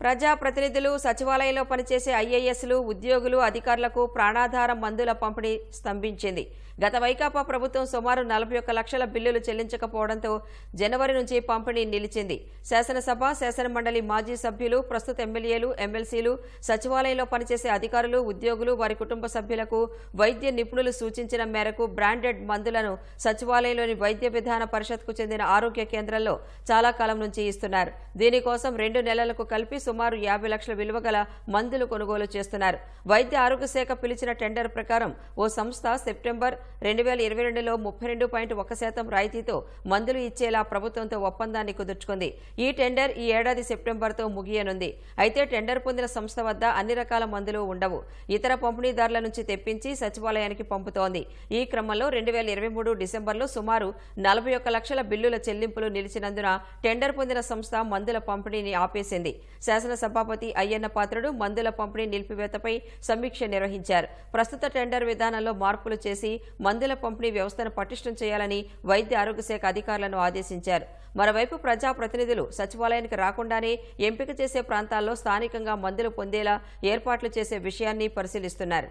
ప్రజాప్రతినిధులు, సచివాలయంలో పనిచేసే ఐఏఎస్లు, ఉద్యోగులు, అధికారులకు ప్రాణాధార మందుల పంపిణీ స్తంభించింది. గత వైకాపా ప్రభుత్వం సుమారు 41 లక్షల బిల్లులు చెల్లించకపోవడంతో జనవరి నుంచి పంపిణీ నిలిచింది. శాసనసభ, శాసనమండలి మాజీ సభ్యులు, ప్రస్తుత ఎమ్మెల్యేలు, ఎమ్మెల్సీలు, సచివాలయంలో పనిచేసే అధికారులు, ఉద్యోగులు, వారి కుటుంబ సభ్యులకు వైద్య నిపుణులు సూచించిన మేరకు బ్రాండెడ్ మందులను సచివాలయంలోని వైద్య విధాన పరిషత్కు చెందిన ఆరోగ్య కేంద్రంలో చాలా కాలం నుంచి ఇస్తున్నారు. దీనికోసం 2 నెలలకు కలిపి సుమారు 50 లక్షల విలువ గల మందులు కొనుగోలు చేస్తున్నారు. వైద్య ఆరోగ్య శాఖ పిలిచిన టెండర్ ప్రకారం ఓ సంస్థ సెప్టెంబర్ 2022లో 32.1% రాయితీతో మందులు ఇచ్చేలా ప్రభుత్వంతో ఒప్పందాన్ని కుదుర్చుకుంది. ఈ టెండర్ ఈ ఏడాది సెప్టెంబర్తో ముగియనుంది. అయితే టెండర్ పొందిన సంస్థ వద్ద అన్ని రకాల మందులు ఉండవు. ఇతర పంపిణీదారుల నుంచి తెప్పించి సచివాలయానికి పంపుతోంది. ఈ క్రమంలో 2023 డిసెంబర్లో సుమారు 41 లక్షల బిల్లుల చెల్లింపులు నిలిచినందున టెండర్ పొందిన సంస్థ మందుల పంపిణీని ఆపేసింది. శాసన సభాపతి అయ్యన్న పాత్రుడు మందుల పంపిణీ నిలిపివేతపై సమీక్ష నిర్వహించారు. ప్రస్తుత టెండర్ విధానంలో మార్పులు చేసి మందుల పంపిణీ వ్యవస్థను పటిష్టం చేయాలని వైద్య ఆరోగ్య శాఖ అధికారులను ఆదేశించారు. మరోవైపు ప్రజాప్రతినిధులు సచివాలయానికి రాకుండానే ఎంపిక చేసే ప్రాంతాల్లో స్థానికంగా మందులు పొందేలా ఏర్పాట్లు చేసే విషయాన్ని పరిశీలిస్తున్నారు.